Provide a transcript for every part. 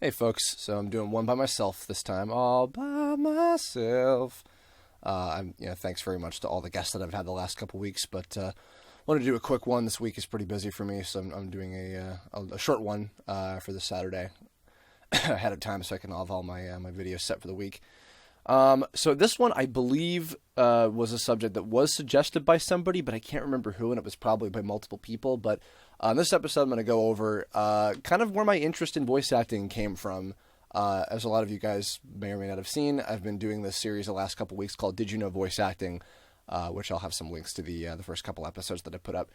Hey folks, so I'm doing one by myself this time, all by myself. Thanks very much to all the guests that I've had the last couple weeks, but wanted to do a quick one. This week is pretty busy for me, so I'm doing a short one for this Saturday ahead of time, so I can have all my videos set for the week. So this one, I believe, was a subject that was suggested by somebody, but I can't remember who, and it was probably by multiple people. But on this episode, I'm going to go over kind of where my interest in voice acting came from. As a lot of you guys may or may not have seen, I've been doing this series the last couple weeks called Did You Know Voice Acting, which I'll have some links to the first couple episodes that I put up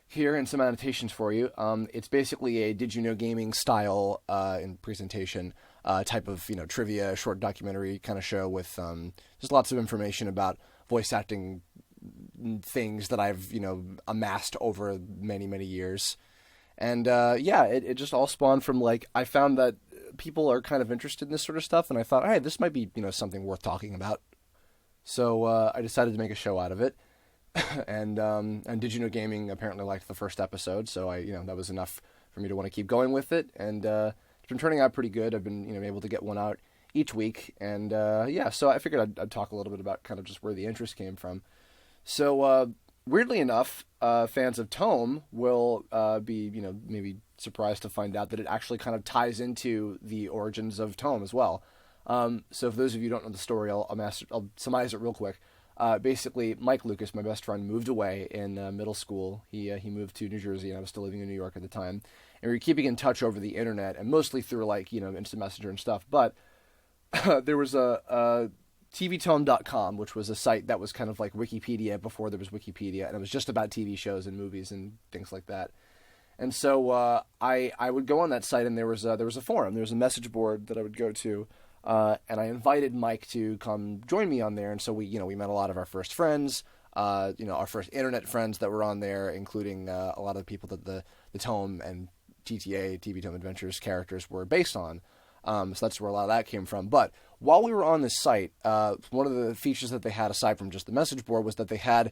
here and some annotations for you. It's basically a Did You Know Gaming style in presentation type of trivia, short documentary kind of show with just lots of information about voice acting things that I've amassed over many years. And it just all spawned from I found that people are kind of interested in this sort of stuff, and I thought, hey, this might be something worth talking about. So I decided to make a show out of it. And Did You Know Gaming apparently liked the first episode, so that was enough for me to want to keep going with it. And it's been turning out pretty good. I've been able to get one out each week, and so I figured I'd talk a little bit about kind of just where the interest came from. So weirdly enough, fans of Tome will be maybe surprised to find out that it actually kind of ties into the origins of Tome as well. So for those of you who don't know the story, I'll surmise it real quick. Basically, Mike Lucas, my best friend, moved away in middle school. He moved to New Jersey, and I was still living in New York at the time. And we were keeping in touch over the internet, and mostly through Instant Messenger and stuff. But there was a tvtome.com, which was a site that was kind of like Wikipedia before there was Wikipedia, and it was just about TV shows and movies and things like that. And so I would go on that site, and there was a forum. There was a message board that I would go to. And I invited Mike to come join me on there, and so we met a lot of our first friends, our first internet friends that were on there, including a lot of the people that the Tome and TTA, TV Tome Adventures characters were based on. So that's where a lot of that came from. But while we were on this site, one of the features that they had, aside from just the message board, was that they had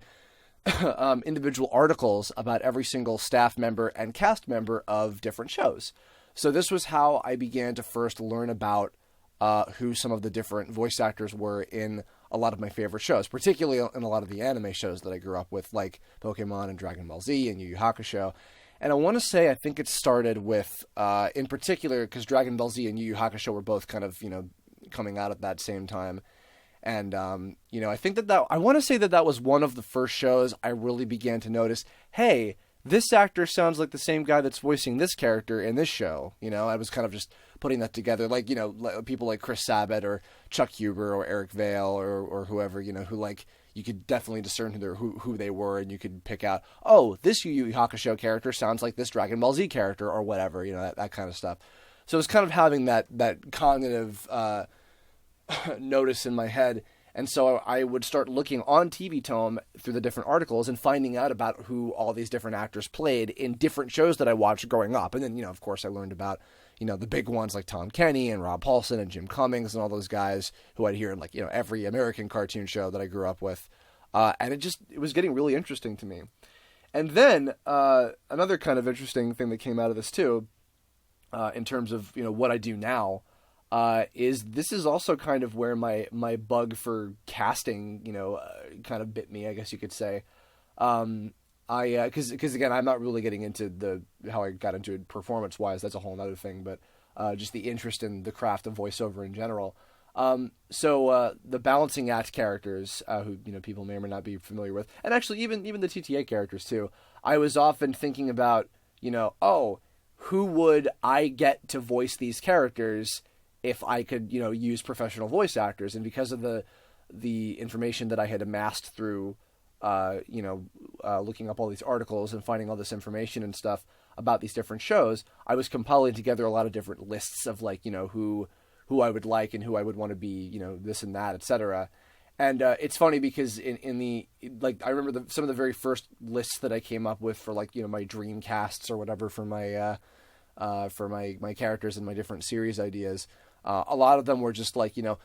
individual articles about every single staff member and cast member of different shows. So this was how I began to first learn about who some of the different voice actors were in a lot of my favorite shows, particularly in a lot of the anime shows that I grew up with, like Pokemon and Dragon Ball Z and Yu Yu Hakusho. And I want to say, I think it started with, in particular, because Dragon Ball Z and Yu Yu Hakusho were both kind of, coming out at that same time. And, I think I want to say that was one of the first shows I really began to notice, hey, this actor sounds like the same guy that's voicing this character in this show. I was kind of just putting that together, people like Chris Sabat or Chuck Huber or Eric Vale or whoever, who you could definitely discern who they were, and you could pick out, oh, this Yu Yu Hakusho character sounds like this Dragon Ball Z character or whatever, that kind of stuff. So it was kind of having that cognitive notice in my head. And so I would start looking on TV Tome through the different articles and finding out about who all these different actors played in different shows that I watched growing up. And then, of course, I learned about, the big ones like Tom Kenny and Rob Paulson and Jim Cummings and all those guys who I'd hear in every American cartoon show that I grew up with. And it was getting really interesting to me. And then another kind of interesting thing that came out of this too, in terms of, what I do now, this is also kind of where my bug for casting, kind of bit me, I guess you could say. Because again, I'm not really getting into how I got into it performance-wise. That's a whole other thing, but just the interest in the craft of voiceover in general. So the balancing act characters, who people may or may not be familiar with, and actually even the TTA characters too. I was often thinking about, who would I get to voice these characters if I could, use professional voice actors. And because of the information that I had amassed through, looking up all these articles and finding all this information and stuff about these different shows, I was compiling together a lot of different lists of who I would like and who I would want to be, this and that, etc. And it's funny because I remember some of the very first lists that I came up with for my dream casts or whatever for my characters and my different series ideas. A lot of them were just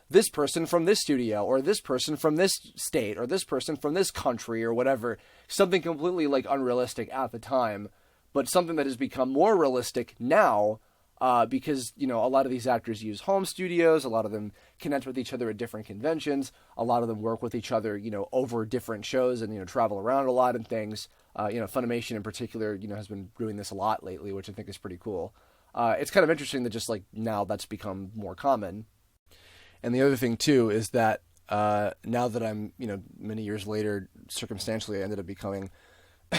this person from this studio, or this person from this state, or this person from this country, or whatever. Something completely unrealistic at the time, but something that has become more realistic now, because, a lot of these actors use home studios. A lot of them connect with each other at different conventions. A lot of them work with each other, over different shows and, travel around a lot and things. Funimation in particular, has been doing this a lot lately, which I think is pretty cool. It's kind of interesting that just like now that's become more common. And the other thing too is that now that I'm, many years later, circumstantially, I ended up becoming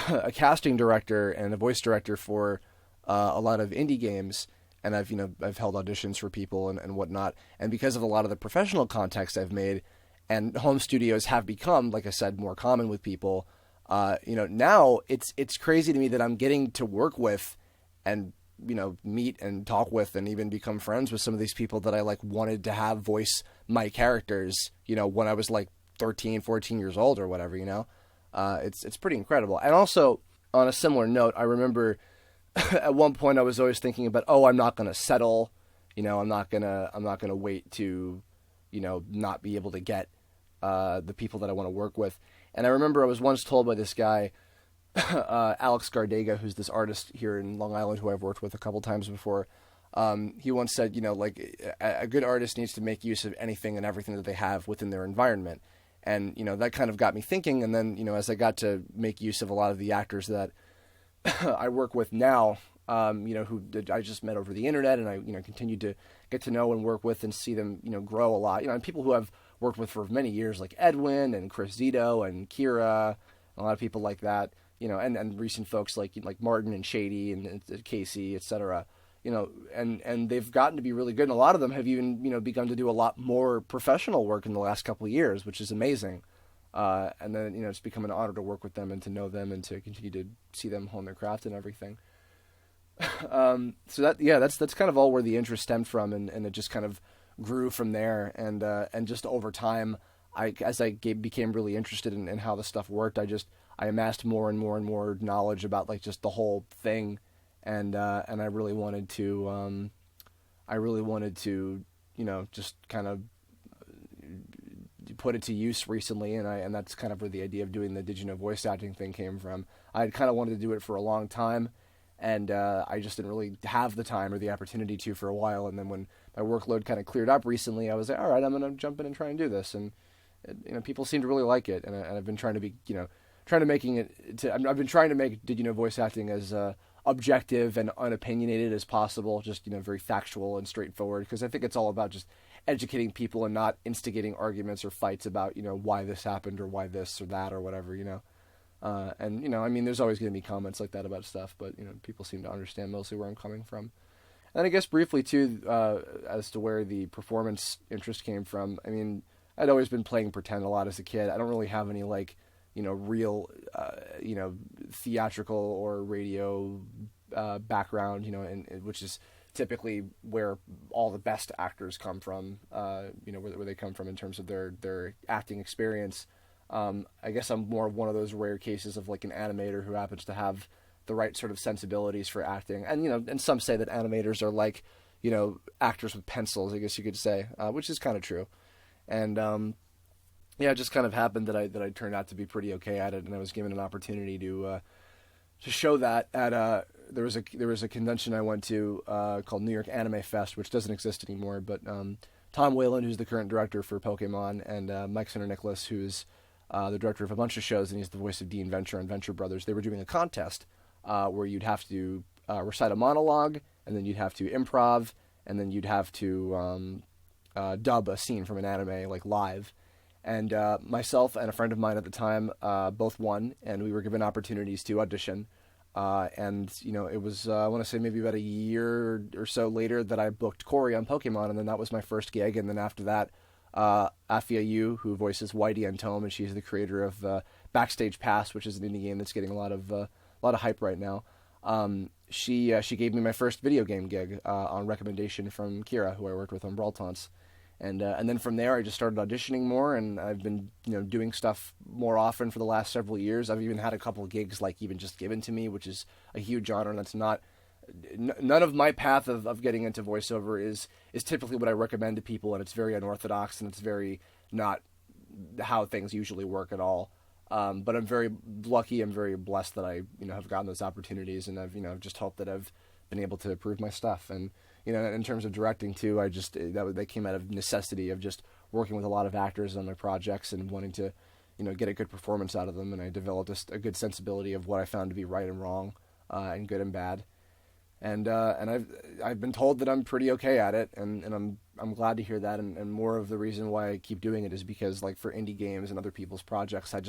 a casting director and a voice director for a lot of indie games. And I've held auditions for people and whatnot. And because of a lot of the professional contacts I've made, and home studios have become, like I said, more common with people, now it's crazy to me that I'm getting to work with and, meet and talk with and even become friends with some of these people that I like wanted to have voice my characters, when I was like 13, 14 years old or whatever, it's pretty incredible. And also on a similar note, I remember at one point I was always thinking about, I'm not going to settle, I'm not going to wait to, not be able to get the people that I want to work with. And I remember I was once told by this guy, Alex Gardega, who's this artist here in Long Island who I've worked with a couple times before. He once said, a good artist needs to make use of anything and everything that they have within their environment. And, that kind of got me thinking. And then, as I got to make use of a lot of the actors that I work with now, who I just met over the internet, and I, continued to get to know and work with and see them, grow a lot. And people who I've worked with for many years, like Edwin and Chris Zito and Kira, a lot of people like that, and recent folks like Martin and Shady and Casey, etc. And they've gotten to be really good, and a lot of them have even, begun to do a lot more professional work in the last couple of years, which is amazing. And then, it's become an honor to work with them and to know them and to continue to see them hone their craft and everything. So that's kind of all where the interest stemmed from, and it just kind of grew from there. And just over time, as I became really interested in how the stuff worked, I amassed more and more and more knowledge about like just the whole thing. And I really wanted to, just kind of put it to use recently, and that's kind of where the idea of doing the Did You Know voice acting thing came from. I had kind of wanted to do it for a long time, and I just didn't really have the time or the opportunity to for a while. And then when my workload kind of cleared up recently, I was like, all right, I'm going to jump in and try and do this. And people seem to really like it, and I've been trying to be, I've been trying to make Did You Know voice acting as objective and unopinionated as possible, just very factual and straightforward, because I think it's all about just educating people and not instigating arguments or fights about why this happened or why this or that or whatever. And there's always going to be comments like that about stuff, but people seem to understand mostly where I'm coming from. And I guess briefly too, as to where the performance interest came from. I'd always been playing pretend a lot as a kid. I don't really have any real theatrical or radio background, and which is typically where all the best actors come from, where they come from in terms of their acting experience. I guess I'm more one of those rare cases of like an animator who happens to have the right sort of sensibilities for acting. And, and some say that animators are like, actors with pencils, I guess you could say, which is kind of true. And, it just kind of happened that I turned out to be pretty okay at it, and I was given an opportunity to show that at there was a convention I went to called New York Anime Fest, which doesn't exist anymore. But Tom Whalen, who's the current director for Pokemon, and Mike Center Nicholas, who's the director of a bunch of shows, and he's the voice of Dean Venture and Venture Brothers. They were doing a contest where you'd have to recite a monologue, and then you'd have to improv, and then you'd have to dub a scene from an anime like live. And myself and a friend of mine at the time both won, and we were given opportunities to audition. It was, I want to say maybe about a year or so later that I booked Corey on Pokemon, and then that was my first gig. And then after that, Afia Yu, who voices Whitey and Tome, and she's the creator of Backstage Pass, which is an indie game that's getting a lot of hype right now. She gave me my first video game gig on recommendation from Kira, who I worked with on Brawl Taunts. And then from there, I just started auditioning more, and I've been doing stuff more often for the last several years. I've even had a couple of gigs even just given to me, which is a huge honor. And that's none of my path of getting into voiceover is typically what I recommend to people, and it's very unorthodox, and it's very not how things usually work at all. But I'm very lucky. I'm very blessed that I have gotten those opportunities, and I've just hoped that I've been able to improve my stuff. And in terms of directing too, that came out of necessity of just working with a lot of actors on my projects and wanting to, get a good performance out of them. And I developed a good sensibility of what I found to be right and wrong, and good and bad. And I've been told that I'm pretty okay at it, and I'm glad to hear that. And more of the reason why I keep doing it is because, like, for indie games and other people's projects, I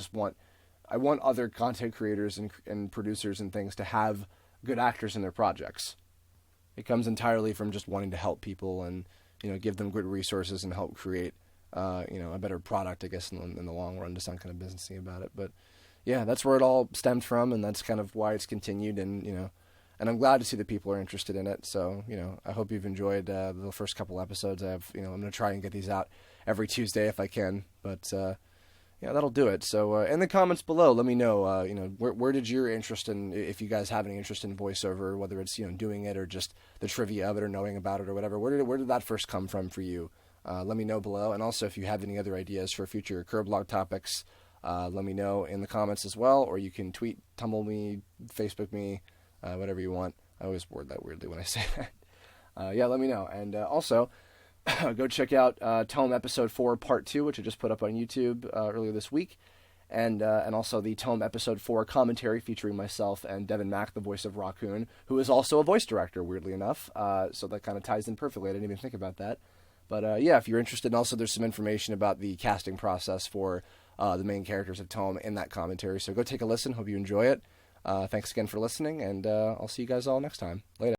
want other content creators and producers and things to have good actors in their projects. It comes entirely from just wanting to help people and give them good resources and help create a better product, I guess, in the long run, to sound kind of businessy about it. But yeah, that's where it all stemmed from, and that's kind of why it's continued. And I'm glad to see that people are interested in it. So, I hope you've enjoyed the first couple episodes. I'm going to try and get these out every Tuesday if I can. But, that'll do it. So, in the comments below, let me know, where did your interest in, if you guys have any interest in voiceover, whether it's, doing it or just the trivia of it or knowing about it or whatever. Where did that first come from for you? Let me know below. And also, if you have any other ideas for future Kirblog topics, let me know in the comments as well. Or you can tweet, tumble me, Facebook me, whatever you want. I always word that weirdly when I say that. Let me know. And also, go check out Tome Episode 4 Part 2, which I just put up on YouTube earlier this week. And also the Tome Episode 4 commentary featuring myself and Devin Mack, the voice of Raccoon, who is also a voice director, weirdly enough. So that kind of ties in perfectly. I didn't even think about that. But if you're interested, and also there's some information about the casting process for the main characters of Tome in that commentary. So go take a listen. Hope you enjoy it. Thanks again for listening, and I'll see you guys all next time. Later.